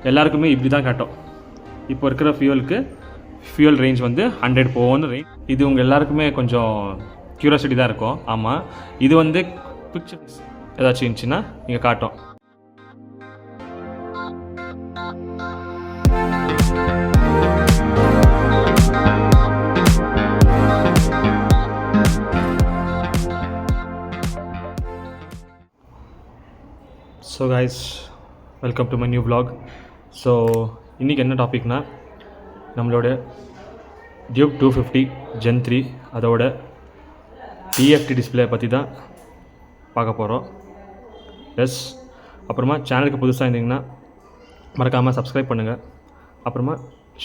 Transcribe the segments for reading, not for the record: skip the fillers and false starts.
எல்லாருக்குமே இப்படி தான் காட்டும். இப்போ இருக்கிற ஃபியூல் ரேஞ்ச் வந்து 100 போகும்னு ரேஞ்ச். இது உங்கள் எல்லாருக்குமே கொஞ்சம் க்யூரியாசிட்டி தான் இருக்கும். ஆமாம், இது வந்து பிக்சர்ஸ் ஏதாச்சும் இருந்துச்சுன்னா நீங்கள் காட்டும். So guys, welcome to my new vlog. So இன்றைக்கி என்ன டாபிக்னா, நம்மளோட டியூக் 250 Gen 3 அதோட டிஎஃப்டி டிஸ்பிளே பற்றி தான் பார்க்க போகிறோம். எஸ், அப்புறமா சேனலுக்கு புதுசாக இருந்தீங்கன்னா மறக்காமல் சப்ஸ்கிரைப் பண்ணுங்கள், அப்புறமா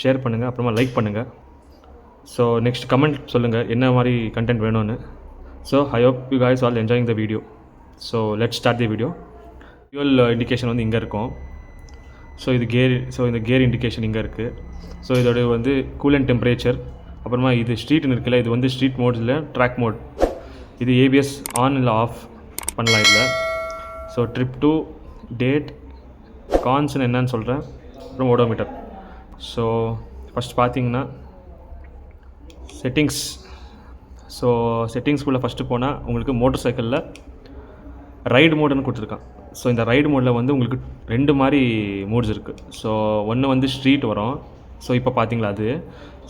ஷேர் பண்ணுங்கள், அப்புறமா லைக் பண்ணுங்கள். ஸோ நெக்ஸ்ட் கமெண்ட் சொல்லுங்கள் என்ன மாதிரி கண்டென்ட் வேணும்னு. So I hope you guys all enjoying the video. So let's start the video. Fuel indication வந்து இங்கே இருக்கும். ஸோ இந்த கேர் இண்டிகேஷன் இங்கே இருக்குது. ஸோ இதோட வந்து கூலண்ட் டெம்பரேச்சர், அப்புறமா இது ஸ்ட்ரீட்னு இருக்குல்ல, இது வந்து ஸ்ட்ரீட் மோட்ஸில் ட்ராக் மோட். இது ஏபிஎஸ் ஆன் இல்லை ஆஃப் பண்ணலாம் இதில். ஸோ ட்ரிப் டு டேட் கான்ஸ்னு என்னன்னு சொல்கிறேன், அப்புறம் ஓடோமீட்டர். ஸோ ஃபஸ்ட் பார்த்தீங்கன்னா செட்டிங்ஸ். ஸோ செட்டிங்ஸ்குள்ளே ஃபஸ்ட்டு போனால் உங்களுக்கு மோட்டர் சைக்கிளில் ரைடு மோடுன்னு கொடுத்துருக்கான். ஸோ இந்த ரைடு மோடில் வந்து உங்களுக்கு 2 மாதிரி மோட்ஸ் இருக்குது. ஸோ ஒன்று வந்து ஸ்ட்ரீட் வரும். ஸோ இப்போ பார்த்தீங்களா அது.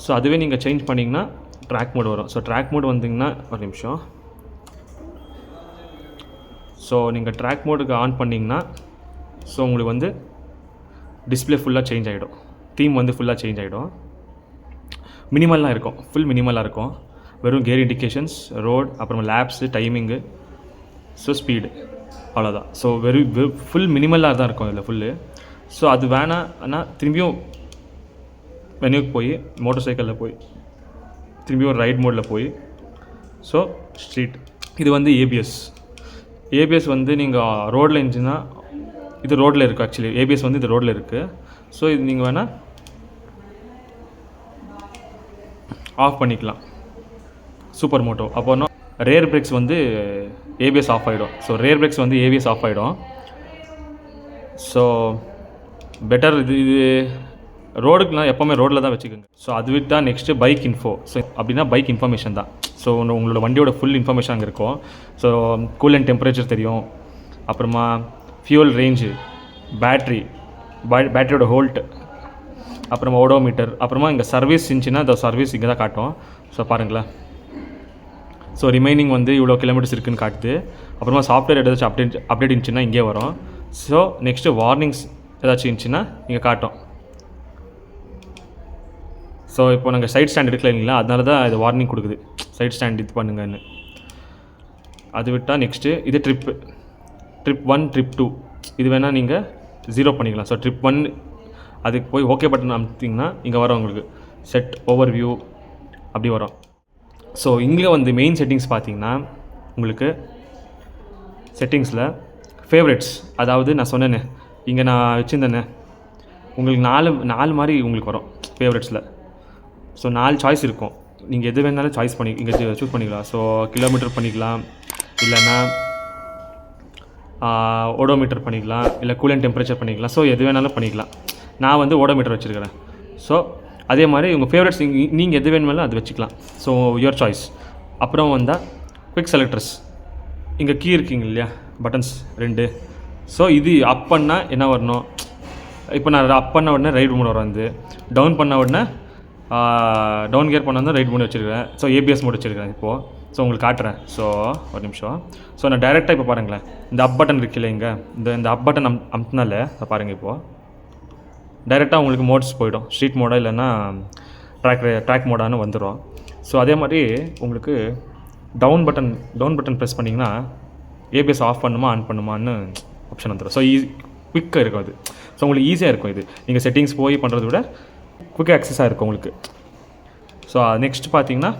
ஸோ அதுவே நீங்கள் சேஞ்ச் பண்ணிங்கன்னா ட்ராக் மோட் வரும். ஸோ ட்ராக் மோட் வந்தீங்கன்னா ஒரு நிமிஷம். ஸோ நீங்கள் ட்ராக் மோடுக்கு ஆன் பண்ணிங்கன்னா ஸோ உங்களுக்கு வந்து டிஸ்பிளே ஃபுல்லாக சேஞ்ச் ஆகிடும், தீம் வந்து ஃபுல்லாக சேஞ்ச் ஆகிடும். மினிமலாக இருக்கும், ஃபுல் மினிமலாக இருக்கும். வெறும் கேர் இண்டிகேஷன்ஸ், ரோட், அப்புறம் லேப்ஸு, டைமிங்கு, ஸோ ஸ்பீடு, அவ்வளோதான். ஸோ ஃபுல் மினிமலாக தான் இருக்கும் இதில் ஃபுல்லு. ஸோ அது வேணான்னா திரும்பியும் மெனுவுக்கு போய் மோட்டர் சைக்கிளில் போய் திரும்பியும் ரைட் மோடில் போய் ஸோ ஸ்ட்ரீட். இது வந்து ஏபிஎஸ் வந்து நீங்கள் ரோடில் இருந்துச்சுன்னா இது ரோடில் இருக்குது. ஆக்சுவலி ஏபிஎஸ் வந்து இது ரோடில் இருக்குது. ஸோ இது நீங்கள் வேணால் ஆஃப் பண்ணிக்கலாம், சூப்பர் மோட்டோ. அப்போனா ரேர் பிரேக்ஸ் வந்து ஏபிஎஸ் ஆஃப் ஆகிடும். ஸோ ரேர் பிரேக்ஸ் வந்து ஏபிஎஸ் ஆஃப் ஆகிடும். ஸோ பெட்டர் இது ரோடுக்குலாம் எப்போவுமே ரோடில் தான் வச்சுக்கோங்க. ஸோ அது விட்டால் நெக்ஸ்ட்டு பைக் இன்ஃபோ. ஸோ அப்படின்னா பைக் இன்ஃபர்மேஷன் தான். ஸோ உங்களோட வண்டியோட ஃபுல் இன்ஃபர்மேஷன் அங்கே இருக்கும். ஸோ கூலண்ட் டெம்பரேச்சர் தெரியும், அப்புறமா ஃபியூல் ரேஞ்சு, பேட்டரியோட ஹோல்ட், அப்புறமா ஓடோமீட்டர், அப்புறமா இங்கே சர்வீஸ் இருந்துச்சுன்னா அந்த சர்வீஸ் இங்கே தான் காட்டும். ஸோ பாருங்களேன். ஸோ ரிமைனிங் வந்து இவ்வளோ கிலோமீட்டர்ஸ் இருக்குதுன்னு காட்டுது. அப்புறமா சாஃப்ட்வேர் ஏதாச்சும் அப்டேட் இருந்துச்சுன்னா இங்கே வரும். ஸோ நெக்ஸ்ட்டு வார்னிங்ஸ் ஏதாச்சும் இருந்துச்சுன்னா இங்கே காட்டும். ஸோ இப்போ நாங்கள் சைட் ஸ்டாண்ட் எடுக்கல இல்லைங்களா, அதனால தான் இது வார்னிங் கொடுக்குது, சைட் ஸ்டாண்ட் இது பண்ணுங்கன்னு. அது விட்டால் நெக்ஸ்ட்டு இது ட்ரிப் 1, ட்ரிப் 2 இது வேணால் நீங்கள் 0 பண்ணிக்கலாம். ஸோ ட்ரிப் 1 அதுக்கு போய் ஓகே பட்டன் அமுத்திங்கன்னா இங்கே வரும் உங்களுக்கு செட் ஓவர் வியூ அப்படி வரும். ஸோ இங்கே வந்து மெயின் செட்டிங்ஸ் பார்த்தீங்கன்னா உங்களுக்கு செட்டிங்ஸில் ஃபேவரட்ஸ், அதாவது நான் சொன்னேன்னே இங்கே நான் வச்சுருந்தேனே உங்களுக்கு 4 மாதிரி உங்களுக்கு வரும் ஃபேவரட்ஸில். ஸோ 4 சாய்ஸ் இருக்கும். நீங்கள் எது வேணாலும் சாய்ஸ் பண்ணி இங்கே சூஸ் பண்ணிக்கலாம். ஸோ கிலோமீட்டர் பண்ணிக்கலாம், இல்லைன்னா ஓடோமீட்டர் பண்ணிக்கலாம், இல்லை கூலண்ட் டெம்பரேச்சர் பண்ணிக்கலாம். ஸோ எது வேணாலும் பண்ணிக்கலாம். நான் வந்து ஓடோமீட்டர் வச்சுருக்கிறேன். ஸோ அதே மாதிரி உங்கள் ஃபேவரட்ஸ் நீங்கள் எது வேணுமாலும் அது வச்சுக்கலாம். So your choice. அப்புறம் வந்தால் குவிக் செலக்டர்ஸ், இங்கே கீ இருக்குங்க இல்லையா, பட்டன்ஸ் 2. ஸோ இது அப் பண்ணால் என்ன வரணும், இப்போ நான் அப் பண்ண உடனே ரைட் மோட் வரும், வந்து டவுன் பண்ண உடனே டவுன் கியர் பண்ண ரைட் மோட் வச்சுருக்கேன். ஸோ ஏபிஎஸ் மோட் வச்சுருக்கேன் இப்போது. ஸோ உங்களுக்கு காட்டுறேன். ஸோ ஒரு நிமிஷம். ஸோ நான் டைரெக்டாக இப்போ பாருங்களேன், இந்த அப் பட்டன் இருக்குல்ல, இங்கே இந்த அப் பட்டன் அமுத்தினால பாருங்கள், இப்போது டைரெக்டாக உங்களுக்கு மோட்ஸ் போய்டும், ஸ்ட்ரீட் மோடாக இல்லைன்னா ட்ராக் மோடான்னு வந்துடும். ஸோ அதே மாதிரி உங்களுக்கு டவுன் பட்டன் ப்ரெஸ் பண்ணிங்கன்னா ஏபிஎஸ் ஆஃப் பண்ணுமா ஆன் பண்ணுமான்னு ஆப்ஷன் வந்துடும். ஸோ குவிக்காக இருக்கும் அது. ஸோ உங்களுக்கு ஈஸியாக இருக்கும் இது. நீங்கள் செட்டிங்ஸ் போய் பண்ணுறத விட குவிக் ஆக்சஸாக இருக்கும் உங்களுக்கு. ஸோ நெக்ஸ்ட் பார்த்தீங்கன்னா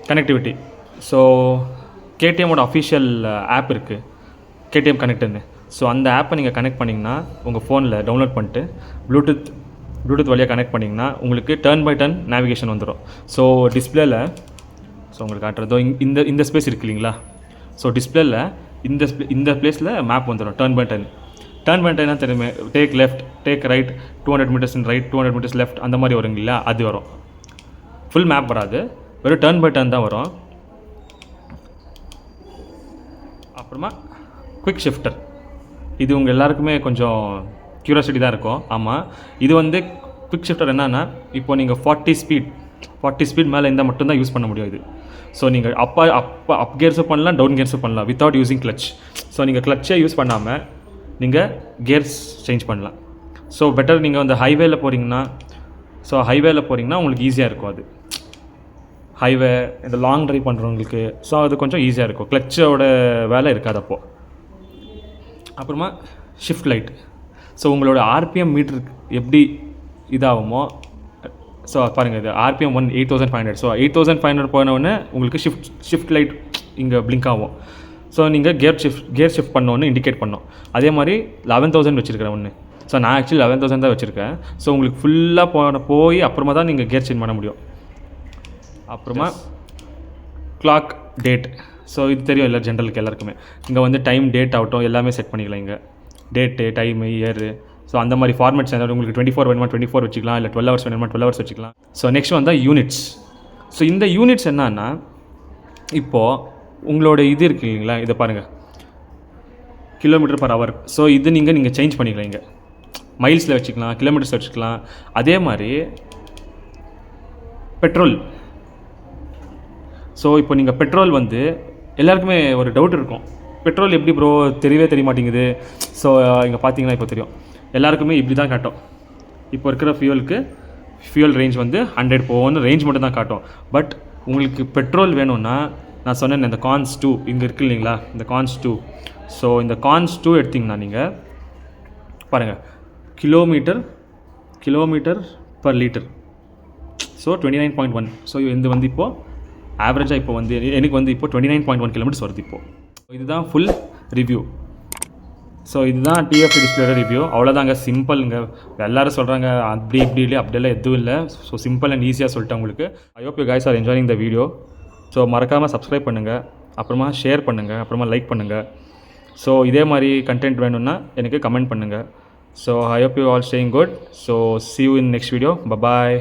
கனெக்டிவிட்டி. ஸோ கேடிஎம்மோட அஃபிஷியல் ஆப் இருக்குது, கேடிஎம் கனெக்ட்னு. ஸோ அந்த ஆப்பை நீங்கள் கனெக்ட் பண்ணிங்கன்னா உங்கள் ஃபோனில் டவுன்லோட் பண்ணிட்டு ப்ளூடூத் வழியாக கனெக்ட் பண்ணிங்கன்னா உங்களுக்கு டர்ன் பை டர்ன் நேவிகேஷன் வந்துடும். ஸோ டிஸ்பிளேயில் ஸோ உங்களுக்கு காட்டுறதோ இந்த ஸ்பேஸ் இருக்குது இல்லைங்களா. ஸோ டிஸ்பிளேயில் இந்த பிளேஸில் மேப் வந்துடும் டர்ன் பை டர்ன். டர்ன் பண்ணிட்டு என்ன தெரியுமே, take left, take right, 200 metres in right, 200 metres left, அந்த மாதிரி வருங்க இல்லையா, அது வரும். ஃபுல் மேப் வராது, வெறும் டர்ன் பை டர்ன் தான் வரும். அப்புறமா குவிக் ஷிஃப்டர், இது உங்கள் எல்லாருக்குமே கொஞ்சம் க்யூரியாசிட்டி தான் இருக்கும். ஆமாம், இது வந்து குவிக் ஷிஃப்டர் என்னன்னா, இப்போ நீங்கள் 40 ஸ்பீட் மேலே இருந்தால் மட்டும்தான் யூஸ் பண்ண முடியும் இது. ஸோ நீங்கள் அப் கியர்ஸும் பண்ணலாம், டவுன் கியர்ஸும் பண்ணலாம் வித்தவுட் யூஸிங் கிளச். ஸோ நீங்கள் கிளச்சே யூஸ் பண்ணாமல் நீங்கள் கியர்ஸ் சேஞ்ச் பண்ணலாம். ஸோ பெட்டர் நீங்கள் வந்து ஹைவேல போகிறீங்கன்னா உங்களுக்கு ஈஸியாக இருக்கும். அது ஹைவே இந்த லாங் ட்ரைவ் பண்ணுறவங்களுக்கு ஸோ அது கொஞ்சம் ஈஸியாக இருக்கும், கிளச்சோட வேலை இருக்காது அப்போது. அப்புறமா ஷிஃப்ட் லைட், ஸோ உங்களோட ஆர்பிஎம் மீட்டர் எப்படி இதாகுமோ, ஸோ பாருங்கள் இது ஆர்பிஎம் 8500. ஸோ 8500 போனோடனே உங்களுக்கு ஷிஃப்ட் லைட் இங்கே பிளிங்க் ஆகும். ஸோ நீங்கள் கியர் ஷிஃப்ட் பண்ணோன்னு இண்டிகேட் பண்ணோம். அதே மாதிரி 11000 வச்சுருக்கிறேன் ஒன்று. ஸோ நான் ஆக்சுவலி 11000 தான் வச்சுருக்கேன். ஸோ உங்களுக்கு ஃபுல்லாக போய் அப்புறமா தான் நீங்கள் கியர் சேஞ்ச் பண்ண முடியும். அப்புறமா கிளாக் டேட், ஸோ இது தெரியும் இல்லை ஜென்ரலுக்கு எல்லாருக்குமே. இங்கே வந்து டைம் டேட் ஆகட்டும் எல்லாமே செட் பண்ணிக்கலாம். இங்கே டேட்டு, டைமு, இயரு, ஸோ அந்த மாதிரி ஃபார்மேட்ஸ் உங்களுக்கு 24 வேணுமா 24 வச்சுக்கலாம், இல்லை 12 ஹவர்ஸ் வேணுமா 12 ஹவர்ஸ் வச்சுக்கலாம். ஸோ நெக்ஸ்ட் வந்தால் யூனிட்ஸ். ஸோ இந்த யூனிட்ஸ் என்னன்னா, இப்போது உங்களோட இது இருக்குது இல்லைங்களா, இதை பாருங்கள், கிலோமீட்டர் பர் ஹவர். ஸோ இது நீங்கள் சேஞ்ச் பண்ணிக்கலாம். இங்கே மைல்ஸில் வச்சுக்கலாம், கிலோமீட்டர்ஸில் வச்சுக்கலாம். அதே மாதிரி பெட்ரோல். ஸோ இப்போ நீங்கள் பெட்ரோல் வந்து எல்லாருக்குமே ஒரு டவுட் இருக்கும், பெட்ரோல் எப்படி ப்ரோ தெரிய மாட்டேங்குது. ஸோ இங்கே பார்த்தீங்கன்னா இப்போ தெரியும், எல்லாருக்குமே இப்படி தான் காட்டும். இப்போ இருக்கிற ஃபியூல் ரேஞ்ச் வந்து 100 போகணும்னு ரேஞ்ச் மட்டும் தான் காட்டும். பட் உங்களுக்கு பெட்ரோல் வேணும்னா நான் சொன்னேன் இந்த கான்ஸ் 2 இங்கே இருக்குது இல்லைங்களா, இந்த கான்ஸ் 2. ஸோ இந்த கான்ஸ் 2 எடுத்திங்கன்னா நீங்கள் பாருங்கள், kilometre per litre. So 29.1. So இது வந்து இப்போது ஆவரேஜாக இப்போ வந்து எனக்கு வந்து இப்போ 29.1 கிலோமீட்டர்ஸ் வருது இப்போது. இதுதான் ஃபுல் ரிவ்யூ. ஸோ இதுதான் டிஎஃப்டி டிஸ்பிளேயோட ரிவ்யூ. அவ்வளோதாங்க, சிம்பிளுங்க. எல்லோரும் சொல்கிறாங்க அப்படியெல்லாம் எதுவும் இல்லை. ஸோ சிம்பிள் அண்ட் ஈஸியாக சொல்லிட்டேன் உங்களுக்கு. I hope you guys are enjoying the video. So மறக்காமல் சப்ஸ்கிரைப் பண்ணுங்கள், அப்புறமா ஷேர் பண்ணுங்கள், அப்புறமா லைக் பண்ணுங்கள். ஸோ இதே மாதிரி கண்டென்ட் வேணும்னா எனக்கு கமெண்ட் பண்ணுங்கள். So I hope you all staying good. So see you in next video. Bye bye.